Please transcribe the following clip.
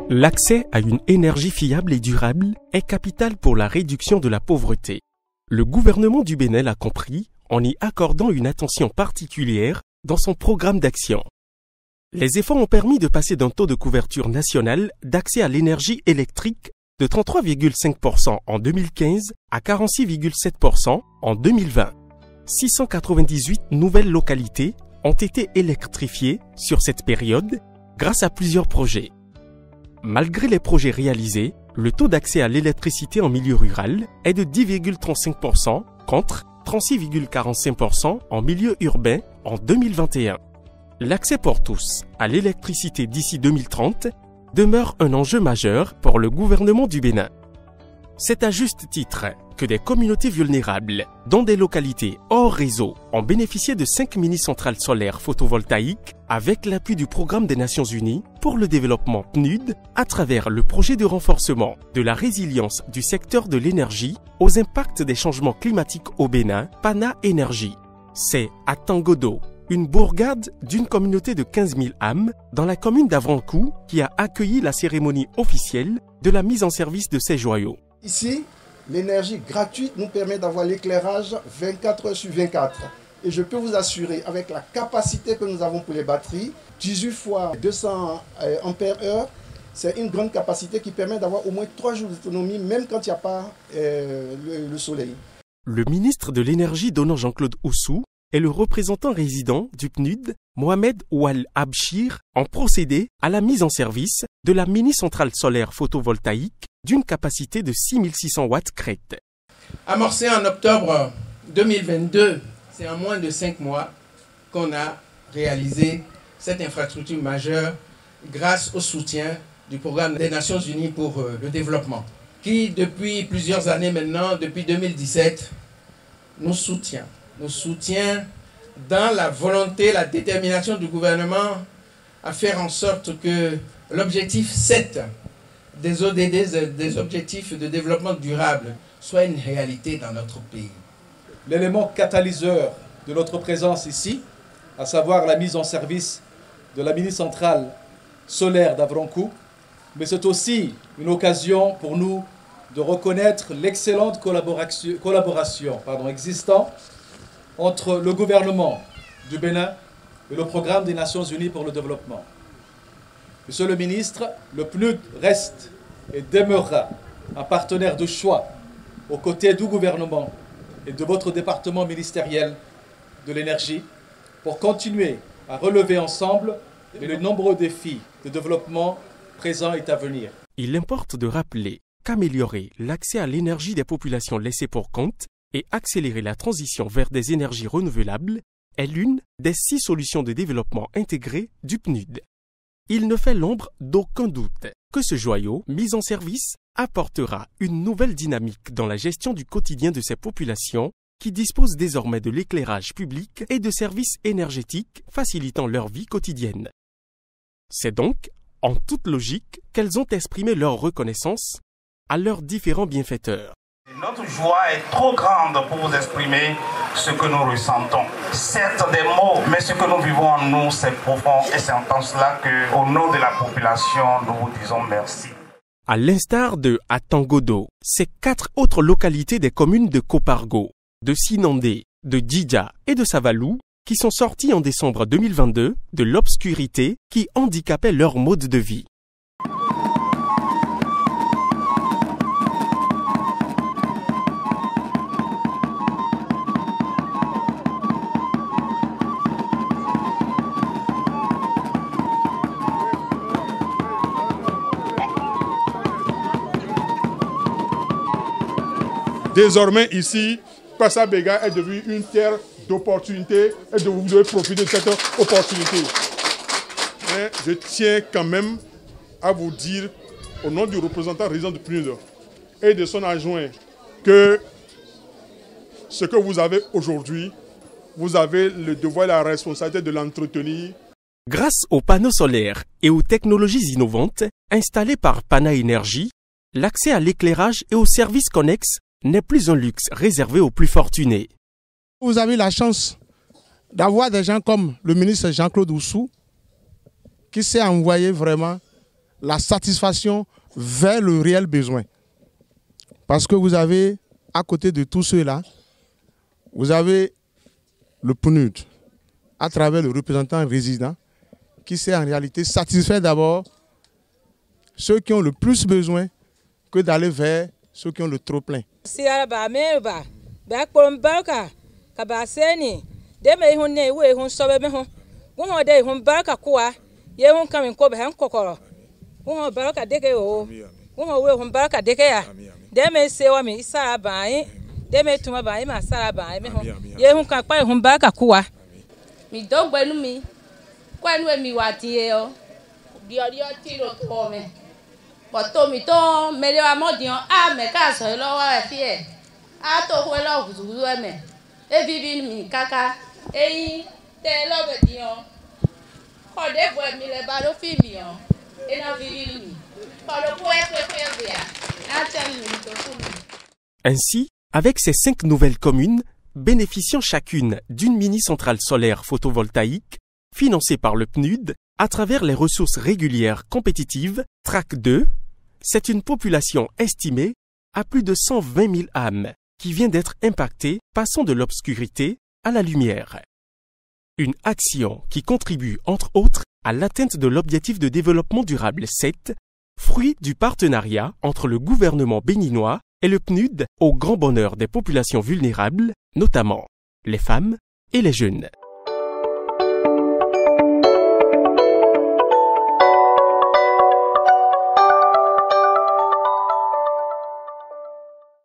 L'accès à une énergie fiable et durable est capital pour la réduction de la pauvreté. Le gouvernement du Bénin l'a compris en y accordant une attention particulière dans son programme d'action. Les efforts ont permis de passer d'un taux de couverture nationale d'accès à l'énergie électrique de 33,5% en 2015 à 46,7% en 2020. 698 nouvelles localités ont été électrifiées sur cette période grâce à plusieurs projets. Malgré les projets réalisés, le taux d'accès à l'électricité en milieu rural est de 10,35% contre 36,45% en milieu urbain en 2021. L'accès pour tous à l'électricité d'ici 2030 demeure un enjeu majeur pour le gouvernement du Bénin. C'est à juste titre que des communautés vulnérables, dont des localités hors réseau, ont bénéficié de 5 mini-centrales solaires photovoltaïques avec l'appui du Programme des Nations Unies pour le développement PNUD à travers le projet de renforcement de la résilience du secteur de l'énergie aux impacts des changements climatiques au Bénin, Pana Énergie. C'est à Tangodo, une bourgade d'une communauté de 15 000 âmes dans la commune d'Avrankou qui a accueilli la cérémonie officielle de la mise en service de ces joyaux. Ici, l'énergie gratuite nous permet d'avoir l'éclairage 24 heures sur 24. Et je peux vous assurer, avec la capacité que nous avons pour les batteries, 18 fois 200 ampères-heure, c'est une grande capacité qui permet d'avoir au moins 3 jours d'autonomie, même quand il n'y a pas le soleil. Le ministre de l'Énergie donnant Jean-Claude Oussou et le représentant résident du PNUD, Mohamed Oual Abshir, ont procédé à la mise en service de la mini-centrale solaire photovoltaïque d'une capacité de 6600 watts crête. Amorcé en octobre 2022, c'est en moins de 5 mois qu'on a réalisé cette infrastructure majeure grâce au soutien du Programme des Nations Unies pour le développement, qui depuis plusieurs années maintenant, depuis 2017, nous soutient dans la volonté, la détermination du gouvernement à faire en sorte que l'objectif 7 des ODD, des objectifs de développement durable, soit une réalité dans notre pays. L'élément catalyseur de notre présence ici, à savoir la mise en service de la mini-centrale solaire d'Avrankou, mais c'est aussi une occasion pour nous de reconnaître l'excellente collaboration existante entre le gouvernement du Bénin et le Programme des Nations Unies pour le développement. Monsieur le ministre, le PNUD reste et demeurera un partenaire de choix aux côtés du gouvernement et de votre département ministériel de l'énergie pour continuer à relever ensemble les nombreux défis de développement présents et à venir. Il importe de rappeler qu'améliorer l'accès à l'énergie des populations laissées pour compte et accélérer la transition vers des énergies renouvelables est l'une des 6 solutions de développement intégrées du PNUD. Il ne fait l'ombre d'aucun doute que ce joyau, mis en service, apportera une nouvelle dynamique dans la gestion du quotidien de ces populations qui disposent désormais de l'éclairage public et de services énergétiques facilitant leur vie quotidienne. C'est donc, en toute logique, qu'elles ont exprimé leur reconnaissance à leurs différents bienfaiteurs. Notre joie est trop grande pour vous exprimer ce que nous ressentons. Certes des mots, mais ce que nous vivons en nous, c'est profond et c'est en cela qu'au nom de la population, nous vous disons merci. À l'instar de Atangodo, ces 4 autres localités des communes de Kopargo, de Sinandé, de Djidja et de Savalou, qui sont sorties en décembre 2022 de l'obscurité qui handicapait leur mode de vie. Désormais ici, Passabéga est devenu une terre d'opportunités et vous devez profiter de cette opportunité. Mais je tiens quand même à vous dire, au nom du représentant résident du PNUD et de son adjoint, que ce que vous avez aujourd'hui, vous avez le devoir et la responsabilité de l'entretenir. Grâce aux panneaux solaires et aux technologies innovantes installées par Pana Énergie, l'accès à l'éclairage et aux services connexes n'est plus un luxe réservé aux plus fortunés. Vous avez la chance d'avoir des gens comme le ministre Jean-Claude Oussou qui sait envoyer vraiment la satisfaction vers le réel besoin. Parce que vous avez, à côté de tous ceux-là, vous avez le PNUD, à travers le représentant résident, qui sait en réalité satisfaire d'abord ceux qui ont le plus besoin que d'aller vers ceux qui ont le trop plein. Ainsi, avec ces 5 nouvelles communes, bénéficiant chacune d'une mini-centrale solaire photovoltaïque, financée par le PNUD, à travers les ressources régulières compétitives, TRAC 2, c'est une population estimée à plus de 120 000 âmes qui vient d'être impactée, passant de l'obscurité à la lumière. Une action qui contribue entre autres à l'atteinte de l'objectif de développement durable 7, fruit du partenariat entre le gouvernement béninois et le PNUD au grand bonheur des populations vulnérables, notamment les femmes et les jeunes.